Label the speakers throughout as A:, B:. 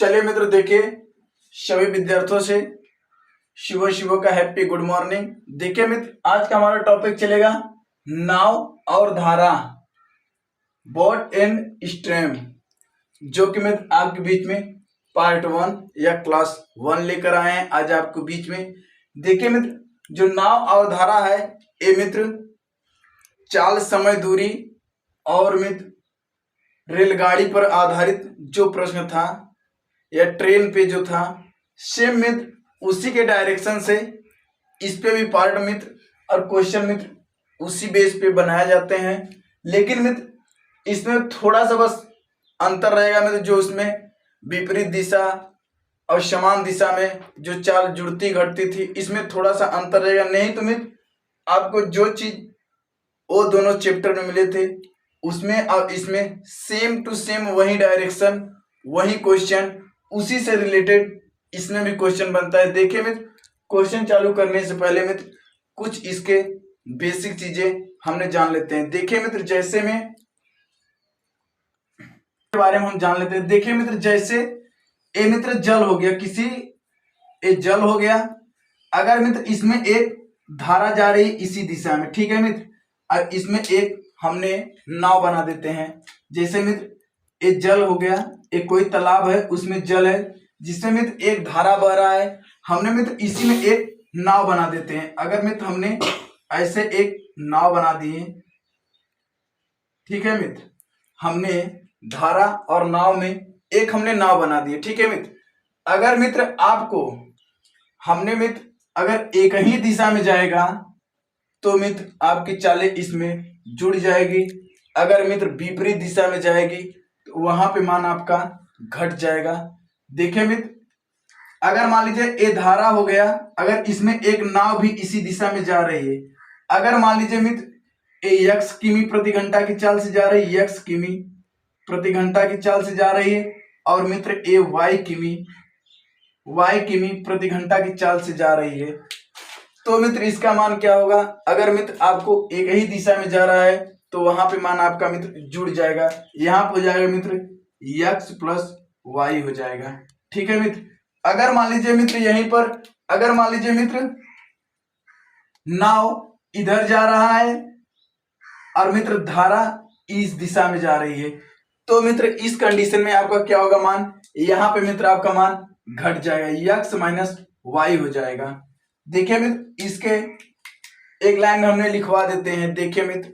A: चलिए मित्र, देखिए सभी विद्यार्थियों से शुभ शुभ का हैप्पी गुड मॉर्निंग। देखिए मित्र, आज का हमारा टॉपिक चलेगा नाव और धारा, बोट एंड स्ट्रीम, जो कि मित्र आपके बीच में पार्ट 1 या क्लास 1 लेकर आए हैं आज आपको बीच में। देखिए मित्र, जो नाव और धारा है ये मित्र चाल, समय, दूरी और मित्र रेलगाड़ी पर आधारित जो प्रश्न था या ट्रेन पे जो था, सेम मित्र उसी के डायरेक्शन से इस पे भी पार्ट मित्र और क्वेश्चन मित्र उसी बेस पे बनाए जाते हैं। लेकिन मित्र इसमें थोड़ा सा बस अंतर रहेगा मित्र, जो उसमें विपरीत दिशा और समान दिशा में जो चाल जुड़ती घटती थी, इसमें थोड़ा सा अंतर रहेगा। नहीं तो मित्र आपको जो चीज वो दोनों चैप्टर में मिले थे उसमें और इसमें सेम टू सेम वही डायरेक्शन, वही क्वेश्चन, उसी से रिलेटेड इसमें भी क्वेश्चन बनता है। देखिए मित्र, क्वेश्चन चालू करने से पहले मित्र कुछ इसके बेसिक चीजें हमने जान लेते हैं। देखिए मित्र, जैसे में के बारे में हम जान लेते हैं। देखिए मित्र, जैसे ए मित्र जल हो गया, किसी ए जल हो गया, अगर मित्र इसमें एक धारा जा रही इसी दिशा में, ठीक है मित्र, और इसमें एक हमने नाव बना देते हैं। जैसे मित्र एक जल हो गया, एक कोई तालाब है उसमें जल है जिसमें मित्र एक धारा बह रहा है, हमने मित्र इसी में एक नाव बना देते हैं। अगर मित्र हमने ऐसे एक नाव बना दिए, ठीक है मित्र, हमने धारा और नाव में एक हमने नाव बना दी, ठीक है मित्र। अगर मित्र आपको हमने मित्र अगर एक ही दिशा में जाएगा तो मित्र आपकी चालें इसमें जुड़ जाएगी। अगर मित्र विपरीत दिशा में जाएगी तो वहां पे मान आपका घट जाएगा। देखिए मित्र, अगर मान लीजिए ये धारा हो गया, अगर इसमें एक नाव भी इसी दिशा में जा रही है, अगर मान लीजिए मित्र ये x किमी प्रति घंटा की चाल से जा रही है, x किमी प्रति घंटा की चाल से जा रही है, और मित्र ये y किमी प्रति घंटा की चाल से जा रही है, तो मित्र इसका मान क्या होगा? अगर मित्र आपको एक ही दिशा में जा रहा है तो वहां पे मान आपका मित्र जुड़ जाएगा, यहाँ पे हो जाएगा मित्र x प्लस y हो जाएगा, ठीक है मित्र। अगर मान लीजिए मित्र यहीं पर, अगर मान लीजिए मित्र नाव इधर जा रहा है और मित्र धारा इस दिशा में जा रही है, तो मित्र इस कंडीशन में आपका क्या होगा मान? यहाँ पे मित्र आपका मान घट जाएगा, x माइनस y हो जाएगा। देखिए मित्र, इसके एक लाइन में हमने लिखवा देते हैं। देखिए मित्र,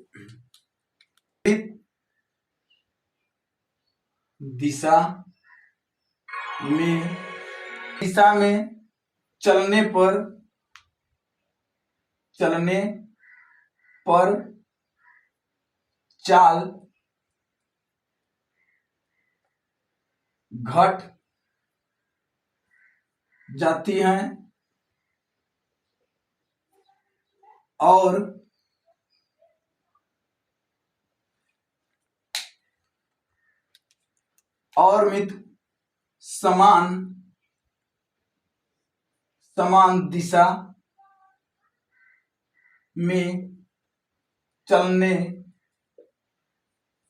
A: दिशा में चलने पर चाल घट जाती है और मित्र समान दिशा में चलने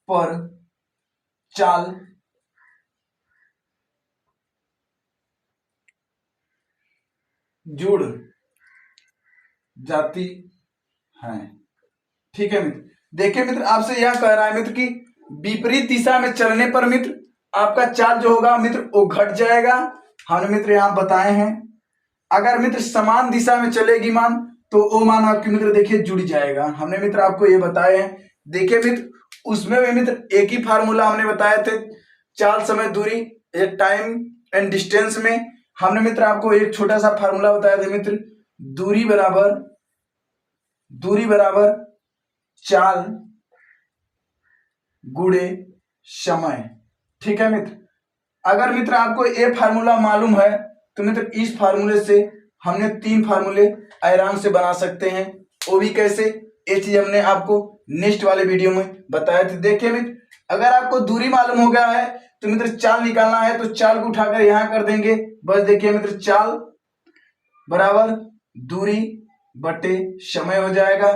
A: पर चाल जुड़ जाती है, ठीक है मित्र। देखिए मित्र, आपसे यह कह रहा है मित्र कि विपरीत दिशा में चलने पर मित्र आपका चाल जो होगा मित्र वो घट जाएगा। हमने मित्र यहाँ बताए हैं, अगर मित्र समान दिशा में चलेगी मान तो वो मान आपकी मित्र देखिए जुड़ जाएगा, हमने मित्र आपको ये बताए हैं। देखिए मित्र, उसमें भी मित्र एक ही फार्मूला हमने बताए थे, चाल, समय, दूरी, टाइम एंड डिस्टेंस में हमने मित्र आपको एक छोटा सा फार्मूला बताया था मित्र, दूरी बराबर चाल गुणे समय, ठीक है मित्र। अगर मित्र आपको ये फार्मूला मालूम है तो मित्र इस फार्मूले से हमने 3 फार्मूले आराम से बना सकते हैं। वो भी कैसे, ये चीज हमने आपको नेक्स्ट वाले वीडियो में बताया था। देखिए मित्र, अगर आपको दूरी मालूम हो गया है तो मित्र चाल निकालना है तो चाल को उठाकर यहां कर देंगे, बस देखिए मित्र चाल बराबर दूरी बटे समय हो जाएगा।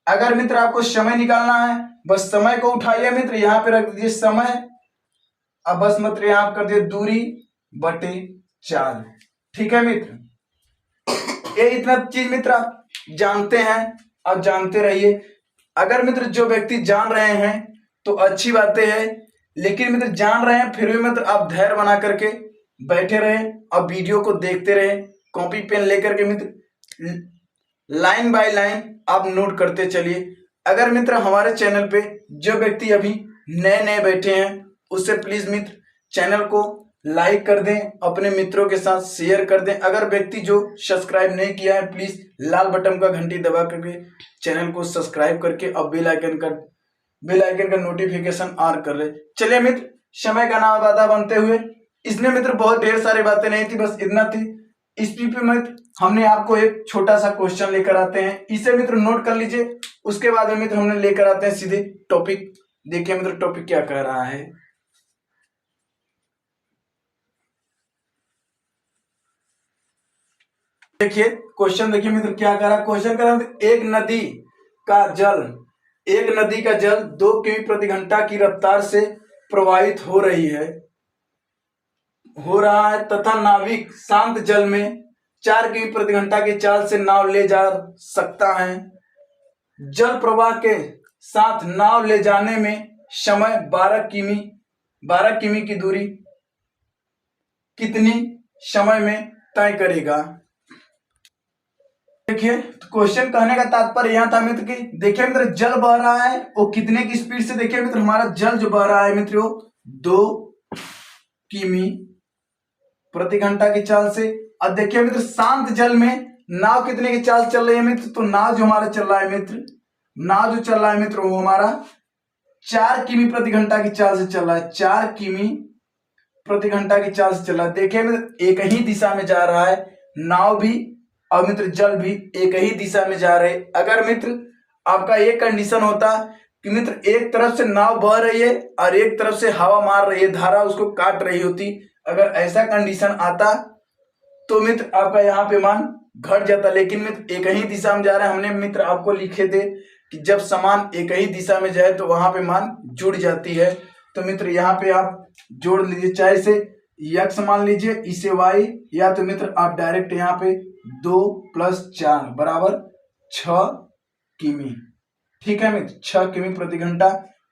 A: अगर मित्र आपको समय निकालना है, बस समय को उठाइए मित्र, यहाँ पे रख दीजिए समय, अब बस मित्र यहाँ कर दिए दूरी बटे 4। ठीक है मित्र, ये इतना चीज मित्र आप जानते हैं, आप जानते रहिए। अगर मित्र जो व्यक्ति जान रहे हैं तो अच्छी बातें हैं, लेकिन मित्र जान रहे हैं फिर भी मित्र आप धैर्य बना करके बैठे रहे और वीडियो को देखते रहे, कॉपी पेन लेकर के मित्र लाइन बाय लाइन आप नोट करते चलिए। अगर मित्र हमारे चैनल पे जो व्यक्ति अभी नए नए बैठे हैं उससे प्लीज मित्र चैनल को लाइक कर दें, अपने मित्रों के साथ शेयर कर दें। अगर व्यक्ति जो सब्सक्राइब नहीं किया है प्लीज लाल बटन का घंटी दबा करके चैनल को सब्सक्राइब करके और बेल आइकन का नोटिफिकेशन ऑन कर ले। चलिए मित्र, समय का नाम आधा बनते हुए, इसमें मित्र बहुत ढेर सारी बातें नहीं थी, बस इतना थी। इस पे मित्र हमने आपको एक छोटा सा क्वेश्चन लेकर आते हैं, इसे मित्र नोट कर लीजिए। उसके बाद में मित्र हमने लेकर आते हैं सीधे टॉपिक। देखिए मित्र टॉपिक क्या कह रहा है। देखिए क्वेश्चन, देखिए मित्र क्या कह रहा है। क्वेश्चन कह रहा है एक नदी का जल 2 किमी प्रति घंटा की रफ्तार से प्रवाहित हो रहा है तथा नाविक शांत जल में 4 किमी प्रति घंटा की चाल से नाव ले जा सकता है। जल प्रवाह के साथ नाव ले जाने में समय 12 किमी की दूरी कितनी समय में तय करेगा। देखिए क्वेश्चन कहने का तात्पर्य यहां था मित्र कि देखिए मित्र जल बह रहा है वो कितने की स्पीड से। देखिए मित्र हमारा जल जो बह रहा है मित्र वो 2 किमी प्रति घंटा की चाल से। अब देखिए मित्र शांत जल में नाव कितने की चाल चल रही है मित्र, तो नाव जो हमारा चल रहा है मित्र वो हमारा 4 किमी प्रति घंटा की चाल से चल रहा है। 4 किमी प्रति घंटा की चाल से चल रहा है। देखिए मित्र एक ही दिशा में जा रहा है, नाव भी और मित्र जल भी एक ही दिशा में जा रहे। अगर मित्र आपका ये कंडीशन होता कि मित्र एक तरफ से नाव बह रही है और एक तरफ से हवा मार रही है, धारा उसको काट रही होती, अगर ऐसा कंडीशन आता तो मित्र आपका यहाँ पे मान घट जाता। लेकिन मित्र एक ही दिशा में जा रहे हैं, हमने मित्र आपको लिखे थे कि जब समान एक ही दिशा में जाए तो वहां पे मान जुड़ जाती है। तो मित्र यहाँ पे आप जोड़ लीजिए, चाहे इसे यक्स मान लीजिए, इसे वाई, या तो मित्र आप डायरेक्ट यहाँ पे 2 + 4 बराबर 6 किमी। ठीक है मित्र, 6 किमी प्रति घंटा।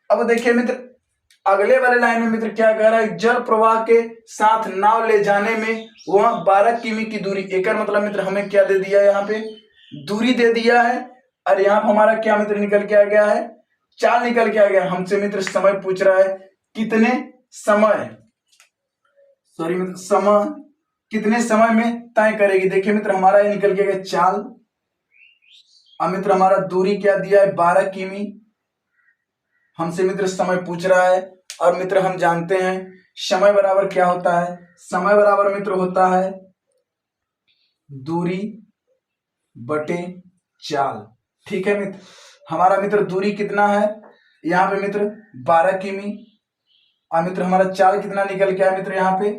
A: अब देखिए मित्र अगले वाले लाइन में मित्र क्या कह रहा है, जल प्रवाह के साथ नाव ले जाने में वह 12 किमी की दूरी। एक मतलब मित्र हमें क्या दे दिया है, यहाँ पे दूरी दे दिया है और यहाँ पर हमारा क्या मित्र निकल के आ गया है, चाल निकल के आ गया। हमसे मित्र समय पूछ रहा है कितने समय कितने समय में तय करेगी। देखिए मित्र हमारा ये निकल के गया चाल, अब मित्र हमारा दूरी क्या दिया है 12 किमी। हमसे मित्र समय पूछ रहा है और मित्र हम जानते हैं समय बराबर क्या होता है, समय बराबर मित्र होता है दूरी बटे चाल। ठीक है मित्र, हमारा मित्र दूरी कितना है यहाँ पे मित्र 12 किमी और मित्र हमारा चाल कितना निकल के आया मित्र यहाँ पे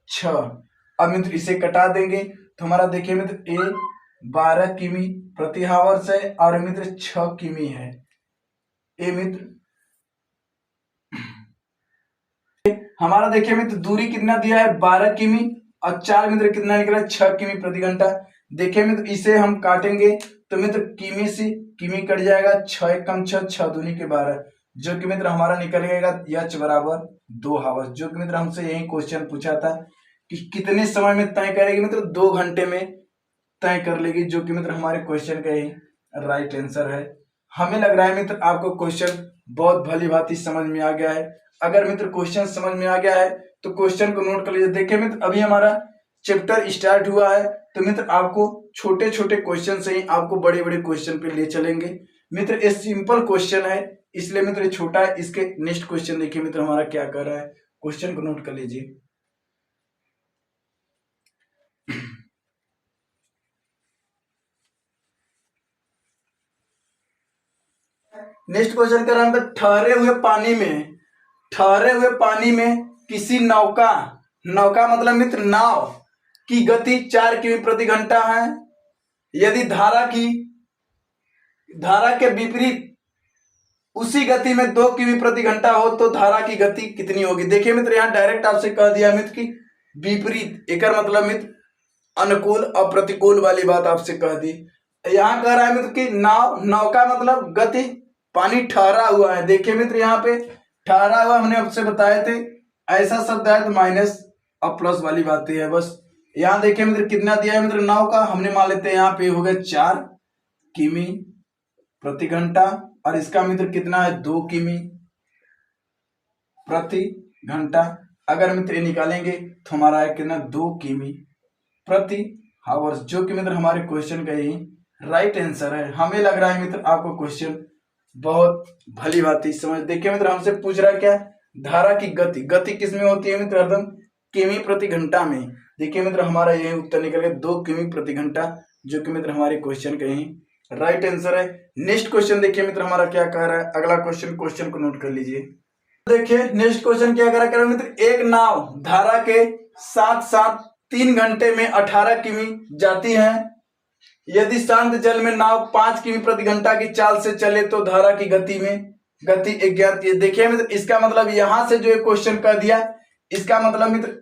A: 6। अब मित्र इसे कटा देंगे तो हमारा देखिए मित्र ए 12 किमी प्रति हावर्स है और मित्र 6 किमी है। ए मित्र हमारा देखिए मित्र दूरी कितना दिया है 12 किमी और चाल मित्र कितना निकला 6 किमी प्रति घंटा। देखिए मित्र इसे हम काटेंगे तो मित्र किमी से किमी कट जाएगा, 6 एकम 6, 6 दूनी के 12, जो कि मित्र हमारा निकल जाएगा एच बराबर 2 हावर्स। जो कि मित्र हमसे यही क्वेश्चन पूछा था कि कितने समय में तय करेगी, मित्र 2 घंटे में तय कर लेगी, जो कि मित्र हमारे क्वेश्चन का ही राइट आंसर है। हमें लग रहा है मित्र आपको क्वेश्चन बहुत भली भांति समझ में आ गया है। अगर मित्र क्वेश्चन समझ में आ गया है तो क्वेश्चन को नोट कर लीजिए। देखिए मित्र अभी हमारा चैप्टर स्टार्ट हुआ है तो मित्र आपको छोटे छोटे क्वेश्चन से ही आपको बड़े बड़े क्वेश्चन पे ले चलेंगे। मित्र ये सिंपल क्वेश्चन है इसलिए मित्र छोटा है। इसके नेक्स्ट क्वेश्चन देखिए मित्र हमारा क्या कर रहा है, क्वेश्चन को नोट कर लीजिए। नेक्स्ट क्वेश्चन कर रहा है ठहरे हुए पानी में किसी नौका मतलब मित्र नाव की गति 4 किमी प्रति घंटा है। यदि धारा के विपरीत उसी गति में 2 किमी प्रति घंटा हो तो धारा की गति कितनी होगी। देखिए मित्र यहाँ डायरेक्ट आपसे कह दिया मित्र कि विपरीत एकर मतलब मित्र अनुकूल और प्रतिकूल वाली बात आपसे कह दी। यहाँ कह रहा है मित्र कि नाव, नाव का मतलब गति, पानी ठहरा हुआ है। देखिए मित्र यहाँ पे ठहरा हुआ हमने आपसे बताए थे, ऐसा शब्द है तो माइनस और प्लस वाली बातें है बस। यहाँ देखिए मित्र कितना दिया है मित्र नाव का, हमने मान लेते हैं यहाँ पे हो गया 4 किमी प्रति घंटा, और इसका मित्र कितना है 2 किमी प्रति घंटा। अगर मित्र ये निकालेंगे तो हमारा है कितना 2 किमी प्रति हावर्स, जो कि मित्र हमारे क्वेश्चन का ही राइट आंसर है। हमें लग रहा है मित्र आपको क्वेश्चन बहुत भली भांति समझ। देखिए मित्र हमसे पूछ रहा है क्या, धारा की गति, गति किसमें होती है मित्र हरदम किमी प्रति घंटा में। देखिए मित्र हमारा यही उत्तर निकल गया 2 किमी प्रति घंटा, जो कि मित्र हमारे क्वेश्चन का ही राइट आंसर है। नेक्स्ट क्वेश्चन देखिए मित्र हमारा क्या कह रहा है, अगला क्वेश्चन को नोट कर लीजिए। देखिए नेक्स्ट क्वेश्चन क्या कह रहा है मित्र, एक नाव धारा के साथ साथ 3 घंटे में 18 किमी जाती है। यदि शांत जल में नाव 5 किमी प्रति घंटा की चाल से चले तो धारा की गति में गति अज्ञात। देखिए मित्र इसका मतलब यहां से जो क्वेश्चन कर दिया, इसका मतलब मित्र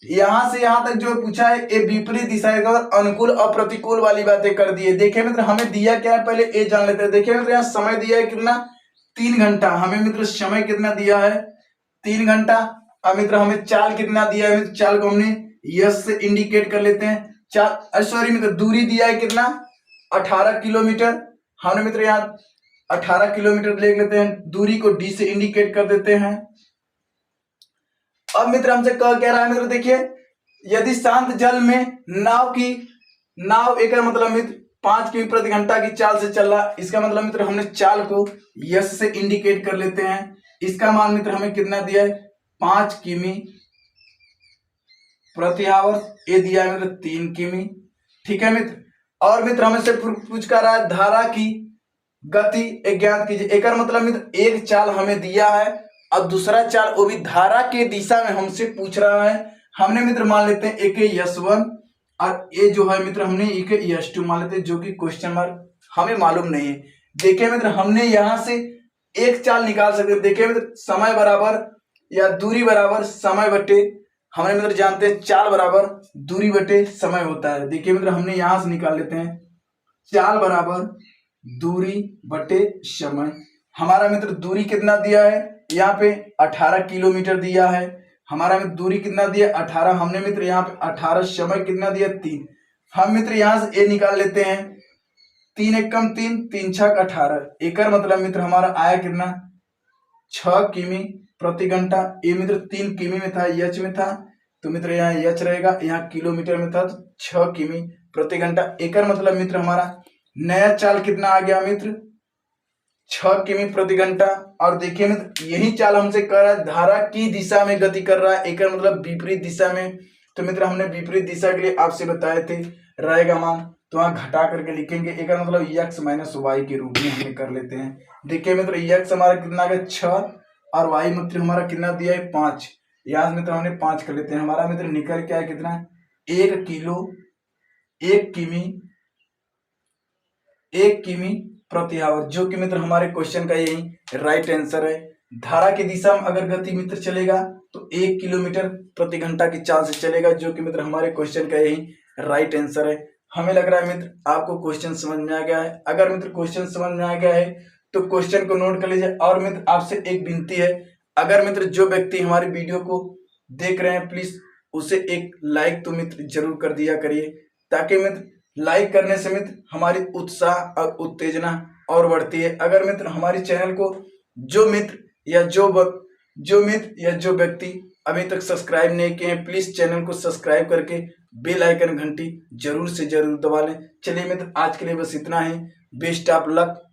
A: यहां से यहां तक जो पूछा है ये विपरीत दिशा और अनुकूल और प्रतिकूल वाली बातें कर दी है। देखिए मित्र हमें दिया क्या है पहले ये जान लेते हैं। देखिए मित्र यहाँ समय दिया है कितना 3 घंटा, हमें मित्र समय कितना दिया है 3 घंटा। अब मित्र हमें चाल कितना दिया है, चाल को हमने यस से इंडिकेट कर लेते हैं। चाल सॉरी मित्र दूरी दिया है कितना 18 किलोमीटर, हमने मित्र यहाँ 18 किलोमीटर ले लेते हैं, दूरी को डी से इंडिकेट कर देते हैं। अब मित्र हमसे कह रहा है मित्र देखिए यदि शांत जल में नाव एक मतलब मित्र 5 किमी प्रति घंटा की चाल से चल रहा, इसका मतलब मित्र हमने चाल को यस से इंडिकेट कर लेते हैं। इसका मान मित्र हमें कितना दिया है 5 किमी प्रति आवर, ये दिया है मित्र 3 किमी। ठीक है मित्र, और मित्र हमें से पूछ कर रहा है धारा की गति ज्ञात कीजिए। एक मतलब मित्र एक चाल हमें दिया है और दूसरा चाल वो भी धारा के दिशा में हमसे पूछ रहा है। हमने मित्र मान लेते हैं एक यस1 और ये जो है मित्र हमने एक यस2 मान लेते हैं, जो कि क्वेश्चन मार्क हमें मालूम नहीं है। देखिए मित्र हमने यहां से एक चाल निकाल सकते हैं। देखिए मित्र समय बराबर या दूरी बराबर समय बटे, हमने मित्र जानते हैं चाल बराबर दूरी बटे समय होता है। देखिए मित्र हमने यहां से निकाल लेते हैं चाल बराबर दूरी बटे समय। हमारा मित्र दूरी कितना दिया है यहाँ पे 18 किलोमीटर दिया है, हमारा मित्र दूरी कितना दिया 18, हमने मित्र यहाँ पे 18, समय कितना दिया 3। हम मित्र यहाँ से ए निकाल लेते हैं 3 एकम 3, 3 छक 18, एकर मतलब मित्र हमारा आया कितना 6 किमी प्रति घंटा। ये मित्र 3 किमी में था, एच में था, तो मित्र यहाँ एच रहेगा, यहाँ किलोमीटर में था तो 6 किमी प्रति घंटा। एकर मतलब मित्र हमारा नया चाल कितना आ गया मित्र 6 किमी प्रति घंटा। और देखिए मित्र यही चाल हमसे कर रहा है धारा की दिशा में गति कर रहा है, एक मतलब विपरीत दिशा में। तो मित्र हमने विपरीत दिशा के लिए आपसे बताए थे रहेगा मान, तो वहां घटा करके लिखेंगे, एक मतलब x माइनस वाई के रूप में हमें कर लेते हैं। देखिए मित्र x हमारा कितना आ गया 6 और y मित्र हमारा कितना दिया है 5, यहाँ मित्र हमने 5 कर लेते हैं। हमारा मित्र निकल क्या है कितना 1 किमी प्रति आवर, जो कि मित्र हमारे क्वेश्चन का यही राइट आंसर है। धारा की दिशा में अगर गति मित्र चलेगा तो 1 किलोमीटर प्रति घंटा की चाल से चलेगा, जो कि मित्र हमारे क्वेश्चन का यही राइट आंसर है। हमें लग रहा है मित्र आपको क्वेश्चन समझ में आ गया है। अगर मित्र क्वेश्चन समझ में आ गया है तो क्वेश्चन को नोट कर लीजिए। और मित्र आपसे एक विनती है, अगर मित्र जो व्यक्ति हमारे वीडियो को देख रहे हैं प्लीज उसे एक लाइक तो मित्र जरूर कर दिया करिए, ताकि मित्र लाइक करने से मित्र हमारी उत्साह और उत्तेजना और बढ़ती है। अगर मित्र हमारे चैनल को जो मित्र या जो व्यक्ति अभी तक सब्सक्राइब नहीं किए हैं प्लीज चैनल को सब्सक्राइब करके बेल आइकन घंटी जरूर से जरूर दबा लें। चलिए मित्र आज के लिए बस इतना ही। Best of luck.